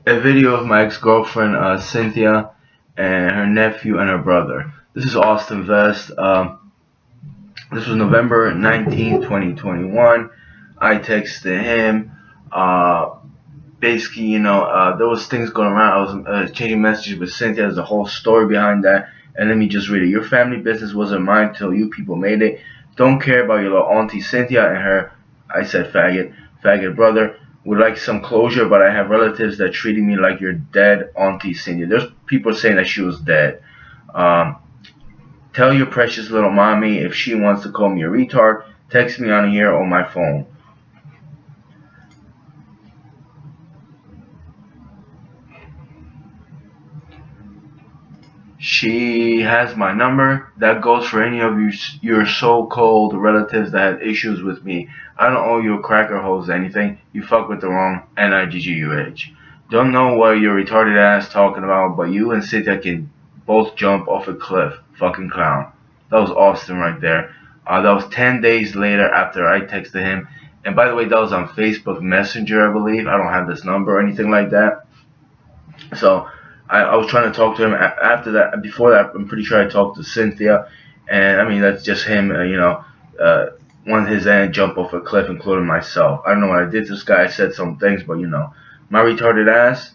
A video of my ex-girlfriend Cynthia and her nephew and her brother. This is Austin Vest. This was November 19th, 2021. I texted him. Uh, Basically, there was things going around. I was changing messages with Cynthia. There's a whole story behind that. And let me just read it. Your family business wasn't mine till you people made it. Don't care about your little auntie Cynthia and her, I said faggot brother. Would like some closure, but I have relatives that treated me like your dead auntie Cynthia. There's people saying that she was dead. Um, Tell your precious little mommy if she wants to call me a retard, text me on here or my phone. She has my number. That goes for any of your so-called relatives that had issues with me. I don't owe you a cracker hose anything. You fuck with the wrong Nigguh. Don't know what your retarded ass talking about, but you and Cynthia can both jump off a cliff. Fucking clown. That was Austin right there. That was 10 days later after I texted him. And by the way, that was on Facebook Messenger, I believe. I don't have this number or anything like that. So I was trying to talk to him after that. Before that, I'm pretty sure I talked to Cynthia, and I mean that's just him. Uh, one his end jump off a cliff, including myself. I don't know what I did to this guy. I said some things, but my retarded ass.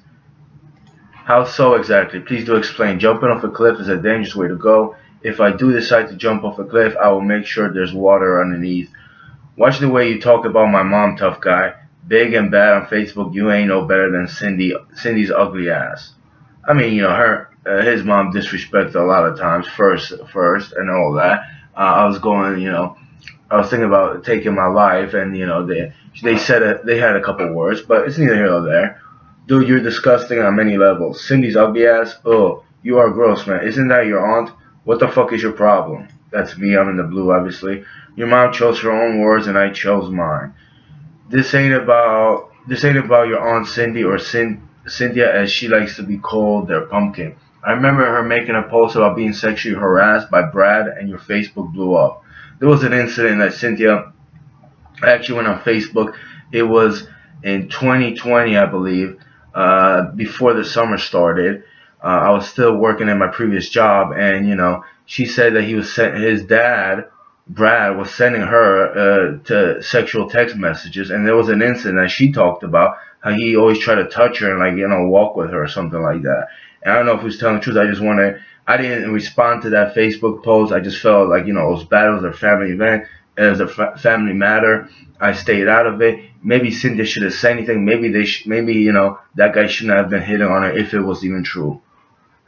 How so exactly? Please do explain. Jumping off a cliff is a dangerous way to go. If I do decide to jump off a cliff, I will make sure there's water underneath. Watch the way you talk about my mom, tough guy. Big and bad on Facebook, you ain't no better than Cindy's ugly ass. I mean, his mom disrespected a lot of times. First, and all that. I was going, I was thinking about taking my life, and they said they had a couple words, but it's neither here nor there. Dude, you're disgusting on many levels. Cindy's ugly ass. Oh, you are gross, man. Isn't that your aunt? What the fuck is your problem? That's me. I'm in the blue, obviously. Your mom chose her own words, and I chose mine. This ain't about your aunt Cindy or Cynthia, as she likes to be called, their pumpkin. I remember her making a post about being sexually harassed by Brad, and your Facebook blew up. There was an incident that Cynthia actually went on Facebook. It was in 2020, I believe, before the summer started. I was still working at my previous job, and she said that his dad, Brad, was sending her to sexual text messages, and there was an incident that she talked about how he always tried to touch her and walk with her or something like that. And I don't know if he was telling the truth. I didn't respond to that Facebook post. I just felt like it was bad. It was a family event. It was a family matter. I stayed out of it. Maybe Cynthia should have said anything. Maybe that guy shouldn't have been hitting on her if it was even true.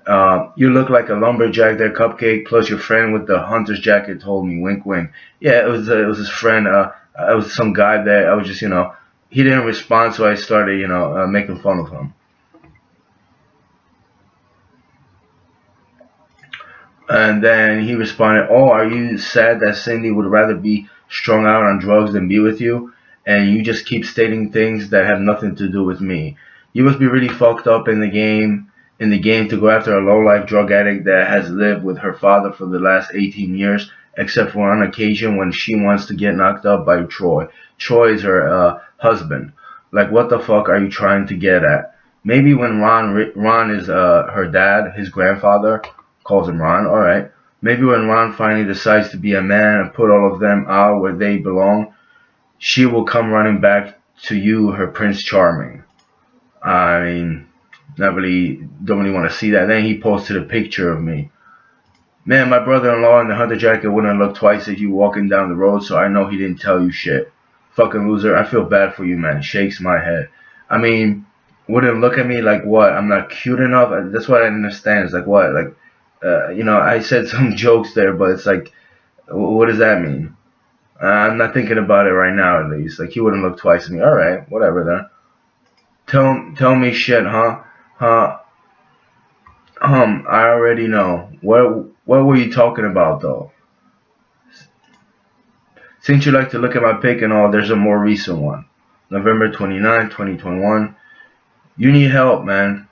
You look like a lumberjack there, Cupcake. Plus, your friend with the hunter's jacket told me, wink, wink. Yeah, it was his friend. It was some guy there. I was just he didn't respond, so I started making fun of him. And then he responded, "Oh, are you sad that Cindy would rather be strung out on drugs than be with you? And you just keep stating things that have nothing to do with me. You must be really fucked up in the game to go after a low-life drug addict that has lived with her father for the last 18 years, except for on occasion when she wants to get knocked up by Troy. Troy is her husband. Like, what the fuck are you trying to get at? Maybe when Ron is her dad, his grandfather, calls him Ron. All right. Maybe when Ron finally decides to be a man and put all of them out where they belong, she will come running back to you, her Prince Charming." I mean, not really, don't really want to see that. Then he posted a picture of me. Man, my brother-in-law in the hunter jacket wouldn't look twice at you walking down the road, so I know he didn't tell you shit. Fucking loser. I feel bad for you, man. Shakes my head. I mean, wouldn't look at me like what? I'm not cute enough? That's what I understand. It's like what? Like, I said some jokes there, but it's like, what does that mean? I'm not thinking about it right now, at least. Like, he wouldn't look twice at me. All right, whatever then. Tell me shit, huh? Huh? I already know. What were you talking about, though? Since you like to look at my pic and all, there's a more recent one. November 29, 2021. You need help, man.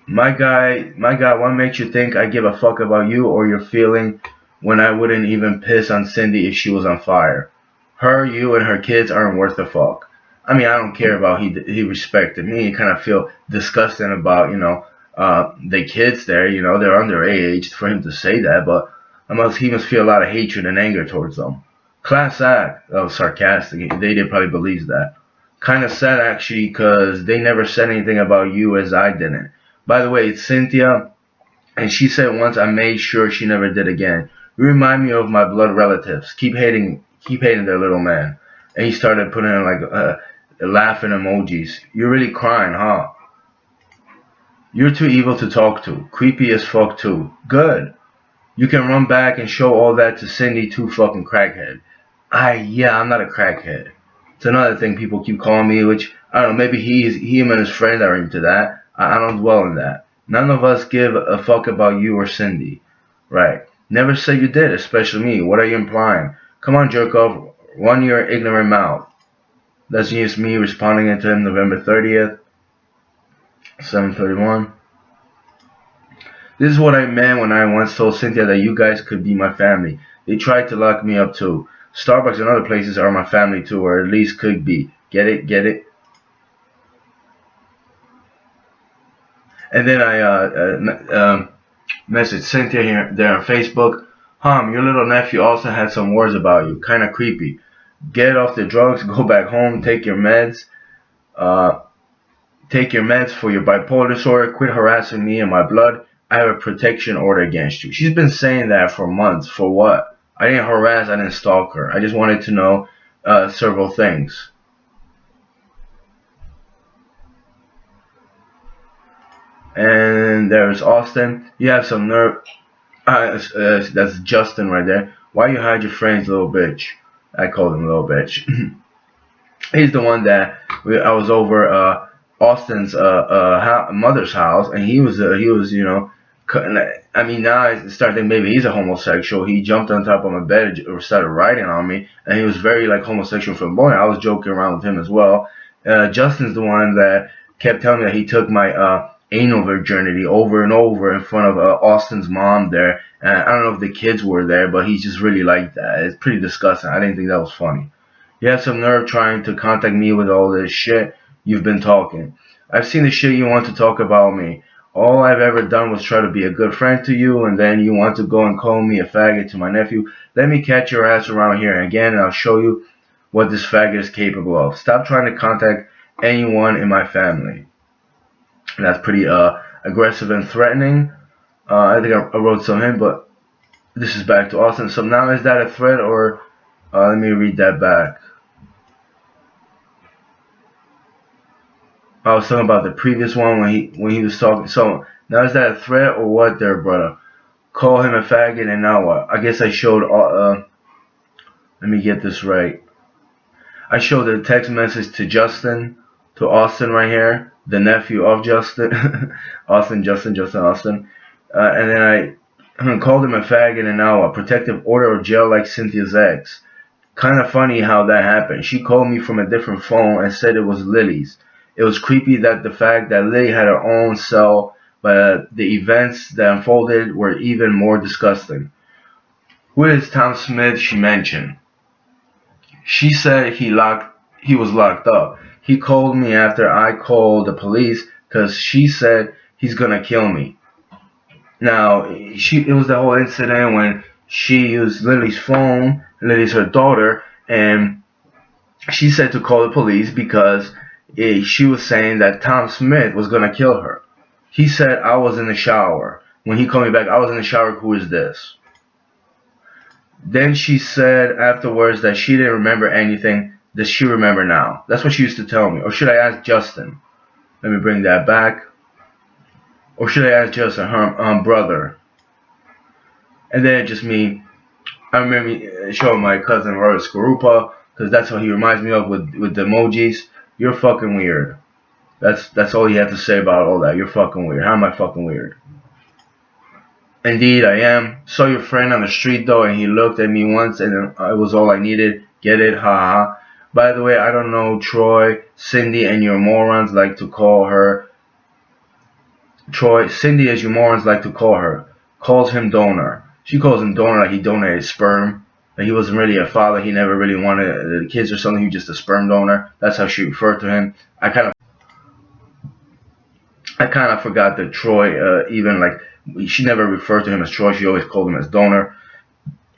My guy, what makes you think I give a fuck about you or your feeling when I wouldn't even piss on Cindy if she was on fire? Her, you, and her kids aren't worth a fuck. I mean, I don't care about he respected me. I kind of feel disgusting about the kids there. They're underage for him to say that, but he must feel a lot of hatred and anger towards them. Class act. That was sarcastic. They did probably believe that. Kind of sad actually, because they never said anything about you as I didn't. By the way, it's Cynthia, and she said once I made sure she never did again. You remind me of my blood relatives. Keep hating their little man. And he started putting in like laughing emojis. You're really crying, huh? You're too evil to talk to. Creepy as fuck too. Good. You can run back and show all that to Cindy too, fucking crackhead. Yeah, I'm not a crackhead. It's another thing people keep calling me, which I don't know. Maybe him and his friend are into that. I don't dwell on that. None of us give a fuck about you or Cindy, right? Never said you did, especially me. What are you implying? Come on, jerk off. Run your ignorant mouth. That's just me responding to him November 30th, 7:31. This is what I meant when I once told Cynthia that you guys could be my family. They tried to lock me up too. Starbucks and other places are my family too, or at least could be. Get it? Get it? And then I messaged Cynthia here there on Facebook. Your little nephew also had some words about you. Kind of creepy. Get off the drugs, go back home, take your meds. Uh, Take your meds for your bipolar disorder. Quit harassing me and my blood. I have a protection order against you. She's been saying that for months. For what? I didn't harass. I didn't stalk her. I just wanted to know several things. And there's Austin. You have some nerve. That's Justin right there. Why you hide your friends, little bitch? I called him little bitch. He's the one that I was over Austin's mother's house, and he was I mean, now I start thinking maybe he's a homosexual. He jumped on top of my bed and started writing on me, and he was very like homosexual from boy. I was joking around with him as well. Justin's the one that kept telling me that he took my anal virginity over and over in front of Austin's mom there. And I don't know if the kids were there, but he just really liked that. It's pretty disgusting. I didn't think that was funny. You have some nerve trying to contact me with all this shit you've been talking. I've seen the shit you want to talk about me. All I've ever done was try to be a good friend to you, and then you want to go and call me a faggot to my nephew. Let me catch your ass around here again, and I'll show you what this faggot is capable of. Stop trying to contact anyone in my family. That's pretty aggressive and threatening. I think I wrote some in, but this is back to Austin. So now is that a threat, or let me read that back. I was talking about the previous one when he was talking. So now is that a threat or what, there, brother? Call him a faggot, and now what? I guess I showed. Let me get this right. I showed a text message to Austin right here, the nephew of Justin, Austin, and then I called him a faggot, and now a protective order of jail like Cynthia's ex. Kind of funny how that happened. She called me from a different phone and said it was Lily's. It was creepy that the fact that Lily had her own cell, but the events that unfolded were even more disgusting. Who is Tom Smith she mentioned? She said he was locked up. He called me after I called the police because she said he's gonna kill me. Now, it was the whole incident when she used Lily's phone. Lily's her daughter, and she said to call the police because she was saying that Tom Smith was gonna kill her. He said I was in the shower. When he called me back, I was in the shower. Who is this? Then she said afterwards that she didn't remember anything. Does she remember now? That's what she used to tell me. Or should I ask Justin? Let me bring that back. Or should I ask Justin, her brother? And then just me. I remember showing my cousin Robert Skarupa, because that's what he reminds me of with the emojis. You're fucking weird. That's all you have to say about all that. You're fucking weird. How am I fucking weird? Indeed, I am. Saw your friend on the street though, and he looked at me once, and it was all I needed. Get it? Ha ha. By the way, I don't know Troy, Cindy, and your morons like to call her. Troy, Cindy, as you morons like to call her, calls him donor. She calls him donor like he donated sperm. Like he wasn't really a father. He never really wanted the kids or something. He was just a sperm donor. That's how she referred to him. I kind of forgot that Troy even like she never referred to him as Troy. She always called him as donor.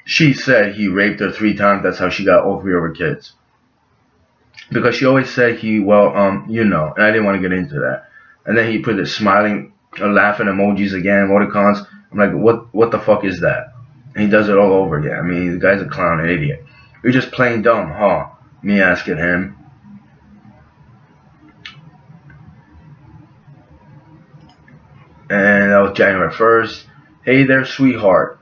She said he raped her 3 times. That's how she got all 3 of her kids. Because she always said and I didn't want to get into that. And then he put the smiling, laughing emojis again, emoticons. I'm like, what the fuck is that? And he does it all over again. I mean, the guy's a clown, an idiot. You're just plain dumb, huh? Me asking him. And that was January 1st. Hey there, sweetheart.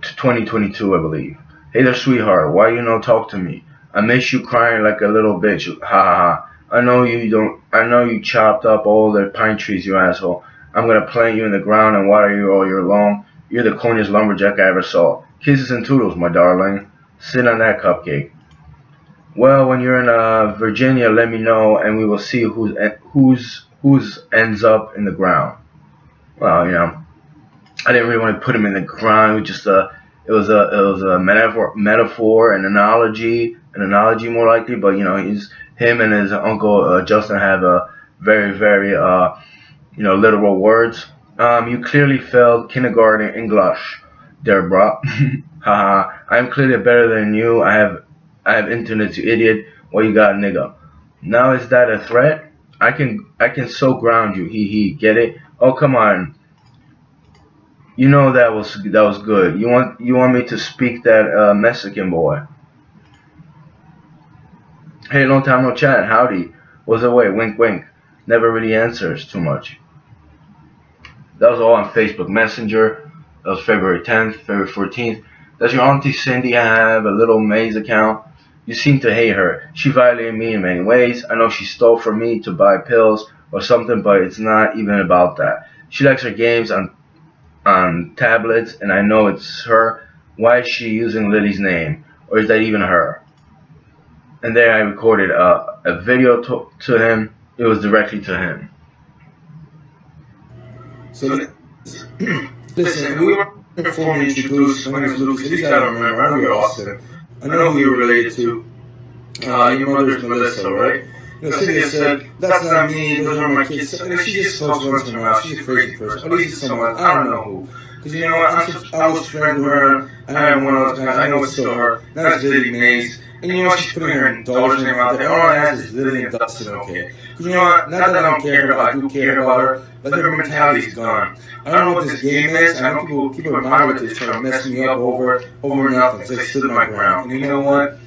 2022, I believe. Hey there, sweetheart. Why you no talk to me? I miss you crying like a little bitch. Ha ha ha. I know you don't. I know you chopped up all the pine trees, you asshole. I'm gonna plant you in the ground and water you all year long. You're the corniest lumberjack I ever saw. Kisses and toodles, my darling. Sit on that cupcake. Well, when you're in Virginia, let me know, and we will see who's ends up in the ground. Well, I didn't really want to put him in the ground. It was just a metaphor, an analogy more likely. But he's him and his uncle Justin have a very literal words. You clearly failed kindergarten English, Deborah. Haha. I'm clearly better than you. I have internet, you idiot. What you got, nigga? Now is that a threat? I can so ground you. He. Get it? Oh come on. That was good. You want me to speak that Mexican boy? Hey, long time no chat. Howdy. What's away? Wink, wink. Never really answers too much. That was all on Facebook Messenger. That was February 10th, February 14th. Does your auntie Cindy have a little Maze account? You seem to hate her. She violated me in many ways. I know she stole from me to buy pills or something, but it's not even about that. She likes her games on tablets, and I know it's her. Why is she using Lily's name? Or is that even her? And then I recorded a video to him. It was directly to him. So, listen, we were formally introduced. My name is Lucas. At least I don't remember. I know you're Austin. I know who you're related to. Your mother's Melissa, right? Cynthia said, that's not me, those are my kids. And she just talks once in a while. She's a crazy person. At least it's someone, I don't know who. Because you know what, I was friends with her. I had one of those guys. I know it's still her. Now it's Lily Mays. And she's putting her daughter's name out there. All I ask is Lily and Dustin, okay? Because not that I don't care about her, I do care about her, but her mentality's gone. I don't know what this game is. I know people remind me that trying to mess me up over nothing. Because I stood my ground. And you know what?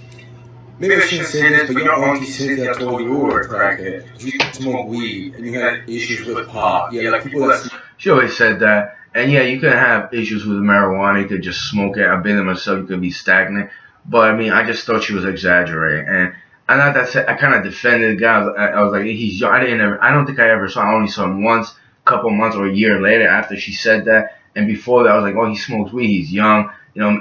Maybe I shouldn't say this, but your auntie Cynthia told you were a crackhead. You smoked weed and you had issues with pot. Yeah, like people that. She always said that. And yeah, you can have issues with marijuana. You could just smoke it. I've been there myself. You could be stagnant. But I mean, I just thought she was exaggerating. And I not that I kind of defended the guy. I was like, he's young. I don't think I ever saw him. I only saw him once, a couple months or a year later after she said that. And before that, I was like, oh, he smokes weed. He's young.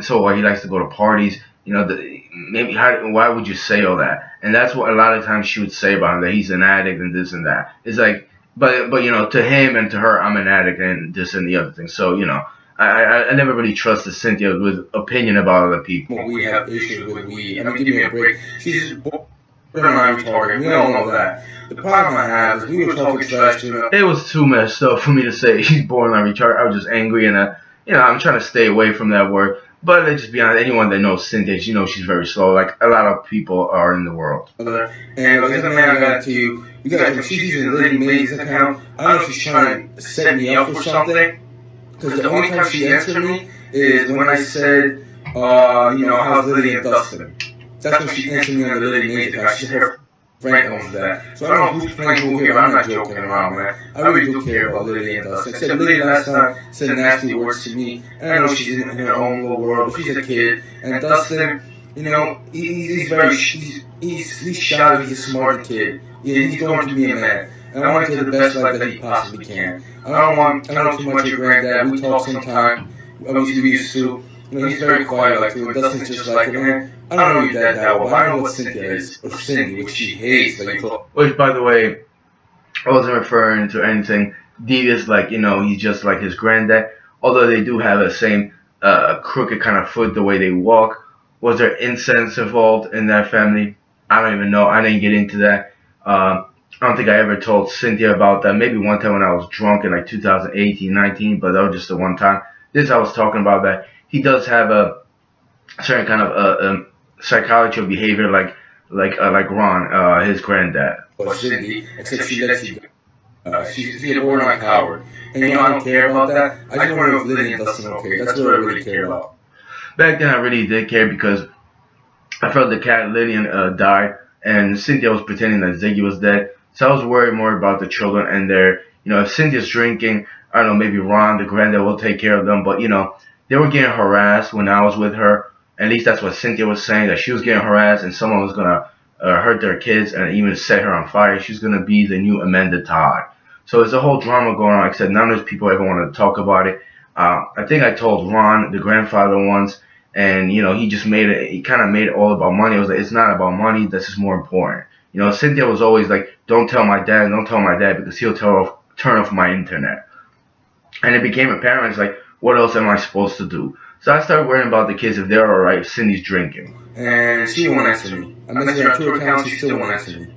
So he likes to go to parties. Why would you say all that? And that's what a lot of times she would say about him, that he's an addict and this and that. It's like, but to him and to her, I'm an addict and this and the other thing. So I never really trusted Cynthia with opinion about other people. We have issues with weed. I mean, give me a break. She's borderline retarded. We all know that. The problem I have is we were talking trash to her. It was too messed up for me to say she's borderline retarded. I was just angry and I'm trying to stay away from that word. But let's just be honest, anyone that knows Cynthia, she's very slow, like a lot of people are in the world. And as a man, I got to you guys, when she's using Lily Mays' account, I don't know if she's trying to set me up for something. Because the only time she answered me is when I said, how's Lily and Dustin? That's when she answered me on the Lily Mays account. She said her friend owns that. So I don't know who's playing who here. I'm not joking around, man. I really do care about Lily and Dustin. Except Lily last time said nasty words to me. And I know she's in her own little world, but she's a kid. And Dustin, he's very, he's shy, he's a smart kid. Yeah, he's going to be a man. And I want to do the best life that he possibly can. I don't know too much of granddad. We talk sometime. We used to. He's very quiet like too. And Dustin's just like, man, I don't know your dad that well, but I know what Cynthia is. Or Cindy, which she hates. Which, by the way, I wasn't referring to anything devious, like, he's just like his granddad. Although they do have the same crooked kind of foot, the way they walk. Was there incense involved in that family? I don't even know. I didn't get into that. I don't think I ever told Cynthia about that. Maybe one time when I was drunk in like 2018, 19, but that was just the one time. This I was talking about that he does have a certain kind of psychology of behavior, like Ron, his granddad. Or Cindy, except she lets you go. She's a borderline coward. And I don't care about that. I just wonder if Lillian and Dustin are okay. That's what I really care about. Back then, I really did care because I felt the cat Lillian died, and Cynthia was pretending that Ziggy was dead. So I was worried more about the children and their, if Cynthia's drinking, I don't know, maybe Ron, the granddad, will take care of them. But they were getting harassed when I was with her. At least that's what Cynthia was saying, that she was getting harassed and someone was gonna hurt their kids and even set her on fire. She's gonna be the new Amanda Todd. So there's a whole drama going on. Except none of those people ever want to talk about it. I think I told Ron, the grandfather, once, and he just made it. He kind of made it all about money. I was like, it's not about money. This is more important. Cynthia was always like, don't tell my dad, because he'll turn off my internet. And it became apparent. It's like, what else am I supposed to do? So I started worrying about the kids if they're alright. Cindy's drinking. And she won't answer me. I messaged her on 2 accounts, she still won't answer me.